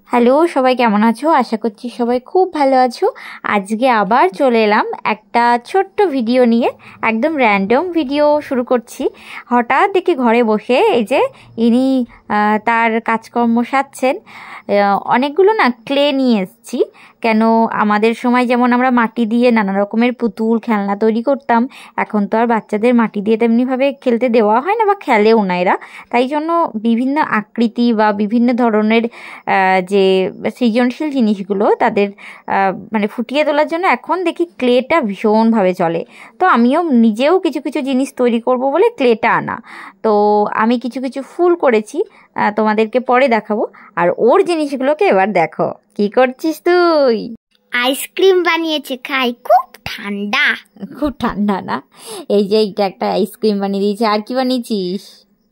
Hello, সবাই কেমন আছো? আশা করছি সবাই খুব ভালো আছো। আজকে আবার চলে এলাম একটা ছোট্ট ভিডিও নিয়ে। একদম র্যান্ডম ভিডিও শুরু করছি। হঠাৎ দেখি ঘরে বসে এই যে ইনি তার কাজকর্ম সারছেন। অনেকগুলো না ক্লে নিয়ে এসেছি। কেন, আমাদের সময় যেমন আমরা মাটি দিয়ে নানা রকমের পুতুল খেলনা তৈরি করতাম, এখন তো আর বাচ্চাদের মাটি দিয়ে তেমনিভাবে খেলতে দেওয়া হয় না বা খেলেও না এরা। তাই জন্য বিভিন্ন আকৃতি বা বিভিন্ন ধরনের যে সৃজনশীল জিনিসগুলো তাদের মানে ফুটিয়ে তোলার জন্য এখন দেখি ক্লেটা ভীষণভাবে চলে। তো আমিও নিজেও কিছু কিছু জিনিস তৈরি করব বলে ক্লেটা আনা। তো আমি কিছু কিছু ফুল করেছি, তোমাদেরকে পরে দেখাবো। আর ওর জিনিসগুলোকে এবার দেখো। কি করছিস তুই? আইসক্রিম বানিয়েছে, খাই। খুব ঠান্ডা। খুব ঠান্ডা না? এই যে এইটা একটা আইসক্রিম বানিয়ে দিয়েছে। আর কি বানিয়েছিস?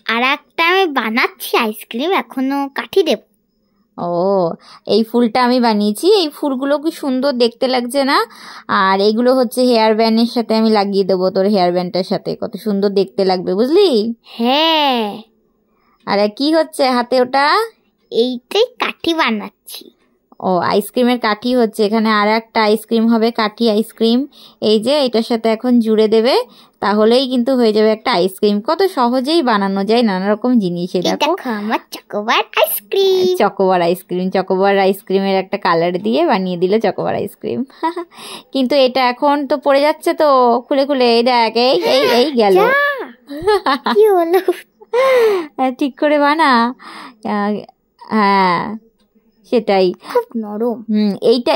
আর একটা আমি বানাচ্ছি আইসক্রিম, এখনো কাঠি দেব। ও, এই ফুলটা আমি বানিয়েছি। এই ফুলগুলো কি সুন্দর দেখতে লাগছে না? আর এগুলো হচ্ছে হেয়ার ব্যান্ডের সাথে আমি লাগিয়ে দেবো, তোর হেয়ার ব্যান্ডটার সাথে কত সুন্দর দেখতে লাগবে, বুঝলি? হ্যাঁ। আর কি হচ্ছে হাতে ওটা? এইটাই কাঠি বানাচ্ছি। ও, আইসক্রিমের কাঠি হচ্ছে। এখানে আর একটা আইসক্রিম হবে, কাঠি আইসক্রিম। এই যে এটার সাথে এখন জুড়ে দেবে, তাহলেই কিন্তু হয়ে যাবে একটা আইসক্রিম। কত সহজেই বানানো যায় নানা রকম জিনিস। দেখো আমার chocobar ice cream. Chocobar ice cream, chocobar আইসক্রিমের একটা কালার দিয়ে বানিয়ে দিল চকোবার আইসক্রিম। কিন্তু এটা এখন তো পড়ে যাচ্ছে, তো খুলে খুলে এই দেখ, এই এই এই গেল। কি হলো? ঠিক করে বানা। হ্যাঁ, সেটাই। খুব নরম।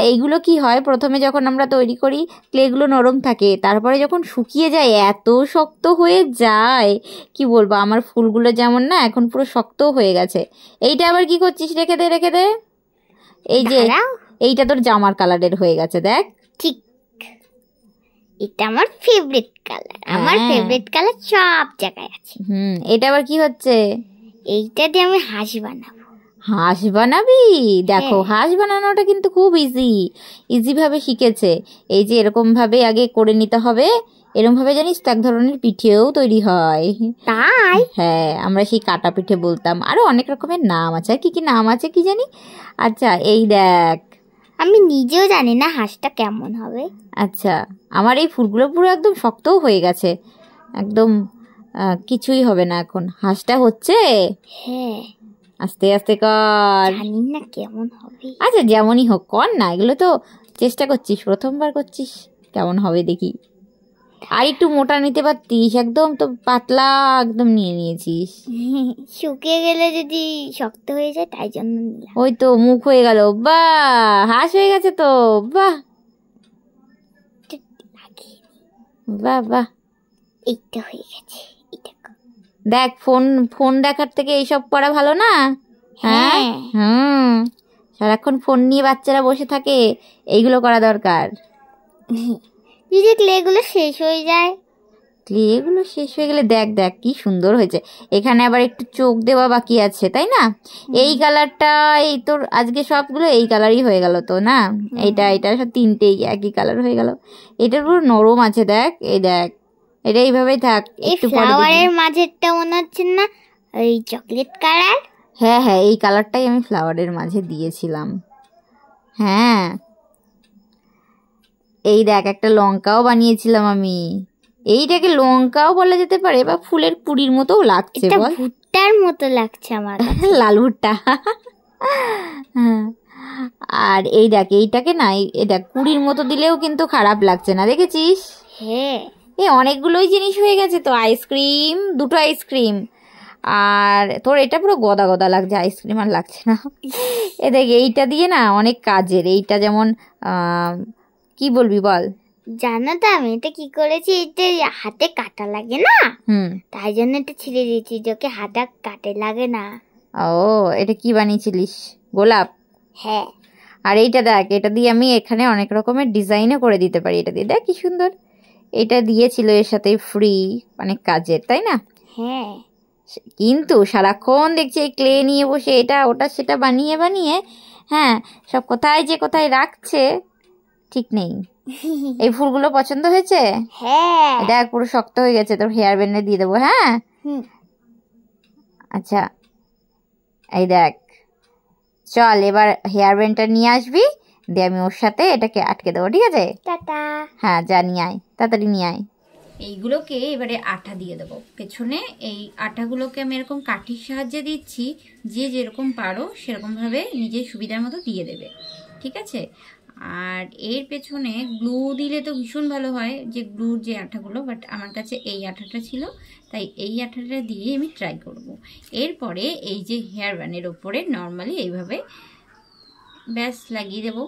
এইগুলো কি হয়, প্রথমে যখন আমরা তৈরি করি ক্লেগুলো নরম থাকে, তারপরে যখন শুকিয়ে যায় এত শক্ত হয়ে যায়, কি বলবো। আমার ফুলগুলো যেমন না এখন পুরো শক্ত হয়ে গেছে। এইটা আবার কি করছিস? রেখে দে, রেখে দে। এই যে এইটা তোর জামার কালারের হয়ে গেছে, দেখ। ঠিক, এটা আমার ফেভারিট কালার। আমার ফেভারিট কালার সব জায়গায় আছে। এটা আবার কি হচ্ছে? এইটা দিয়ে আমি হাঁস বানাবো। হাঁস বানাবি? দেখো, হাঁস বানানোটা কিন্তু খুব ইজি ভাবে শিখেছে। এই যে এরকম ভাবে আগে করে নিতে হবে। এরকম ভাবে জানিস তো এক ধরনের পিঠেও তৈরি হয়। তাই? হ্যাঁ, আমরা সেই কাটা পিঠে বলতাম। আরো অনেক রকমের নাম আছে। কি কি নাম আছে কি জানি। আচ্ছা, এই দেখ। আমি নিজেও জানি না হাঁসটা কেমন হবে। আচ্ছা, আমার এই ফুলগুলো পুরো একদম শক্তও হয়ে গেছে, একদম কিছুই হবে না এখন। হাঁসটা হচ্ছে। হ্যাঁ, আস্তে আস্তে কর। জানি না কেমন হবে। আচ্ছা, যেমনই হোক কর না, এগুলো তো চেষ্টা করছিস, প্রথমবার করছিস, কেমন হবে দেখি। আর একটু মোটা নিতে পারতিস, একদম তো পাতলা একদম নিয়ে নিয়েছিস। শুকিয়ে গেলে যদি শক্ত হয়ে যায়, তাই জন্য নিলাম। ওই তো মুখ হয়ে গেল, বাহ, হাঁস হয়ে গেছে তো, বাহ বাহ বাহ। এইটা হয়ে গেছে। দেখ, ফোন দেখার থেকে এইসব করা ভালো না? হ্যাঁ। সারাক্ষণ ফোন নিয়ে বাচ্চারা বসে থাকে, এইগুলো করা দরকার। যদি ক্লেগুলো শেষ হয়ে যায়। ক্লেগুলো শেষ হয়ে গেলে দেখ দেখ কি সুন্দর হয়েছে। এখানে আবার একটু চোখ দেওয়া বাকি আছে, তাই না? এই কালারটা, এই তোর আজকে সবগুলো এই কালারই হয়ে গেল তো না? এটা সব তিনটেই একই কালার হয়ে গেল। এটার পুরো নরম আছে, দেখ। এই দেখ, এটা এইভাবেই থাক। একটু ফ্লাওয়ারের মাঝেরটা মনে হচ্ছে না ওই চকলেট কালার? হ্যাঁ হ্যাঁ, এই কালারটাই আমি ফ্লাওয়ারের মাঝে দিয়েছিলাম। হ্যাঁ, এই দেখ, একটা লঙ্কাও বানিয়েছিলাম আমি। এইটাকে লঙ্কাও বলা যেতে পারে, বা ফুলের কুড়ির মতোও লাগছে। বল, ভুট্টার মতো লাগছে আমার। লাল ভুট্টা। আর এই দেখ, এইটাকে না, এটা কুড়ির মতো দিলেও কিন্তু খারাপ লাগছে না, দেখেছিস? হ্যাঁ, অনেকগুলোই জিনিস হয়ে গেছে তো। আইসক্রিম, দুটো আইসক্রিম। আর তোর এটা পুরো গদা গদা লাগছে, আইসক্রিম আর লাগছে না। এ দেখ, এইটা দিয়ে না অনেক কাজের। এইটা যেমন কি বলবি বল? জানো তো আমি এটা কি করেছি? এটা হাতে কাটা লাগে না, তাই জন্য এটা ছিঁড়ে দিয়েছি, যাকে হাতে কাটে লাগে না। ও, এটা কি বানিয়েছিলিস? গোলাপ? হ্যাঁ। আর এইটা দেখ, এটা দিয়ে আমি এখানে অনেক রকমের ডিজাইনও করে দিতে পারি। এটা দিয়ে দেখ কি সুন্দর। এটা দিয়েছিল এর সাথে ফ্রি, অনেক কাজের, তাই না? হ্যাঁ। কিন্তু সারাক্ষণ দেখছি এই ক্লে নিয়ে বসে এটা ওটা সেটা বানিয়ে বানিয়ে, হ্যাঁ, সব কোথায় যে কোথায় রাখছে ঠিক নেই। এই ফুলগুলো পছন্দ হয়েছে? হ্যাঁ। দেখ, পুরো শক্ত হয়ে গেছে। তোর হেয়ার ব্যান্ডে দিয়ে দেবো। হ্যাঁ, আচ্ছা, এই দেখ, চল এবার হেয়ার ব্যান্ডটা নিয়ে আসবি, দিয়ে আমি ওর সাথে এটাকে আটকে দেবো, ঠিক আছে? টাটা। হ্যাঁ যা নিয়ে আয়, তাড়াতাড়ি নিয়ে আয়। এইগুলোকে এবারে আঠা দিয়ে দেবো পেছনে। এই আঠাগুলোকে আমি এরকম কাঠির সাহায্যে দিচ্ছি, যে যেরকম পারো সেরকমভাবে নিজের সুবিধার মতো দিয়ে দেবে, ঠিক আছে? আর এর পেছনে গ্লু দিলে তো ভীষণ ভালো হয়, যে গ্লুর যে আঠাগুলো, বাট আমার কাছে এই আঠাটা ছিল, তাই এই আঠাটা দিয়ে আমি ট্রাই করব। এরপরে এই যে হেয়ার ব্যান্ডের ওপরে নর্মালি এইভাবে ব্যাস লাগিয়ে দেবো।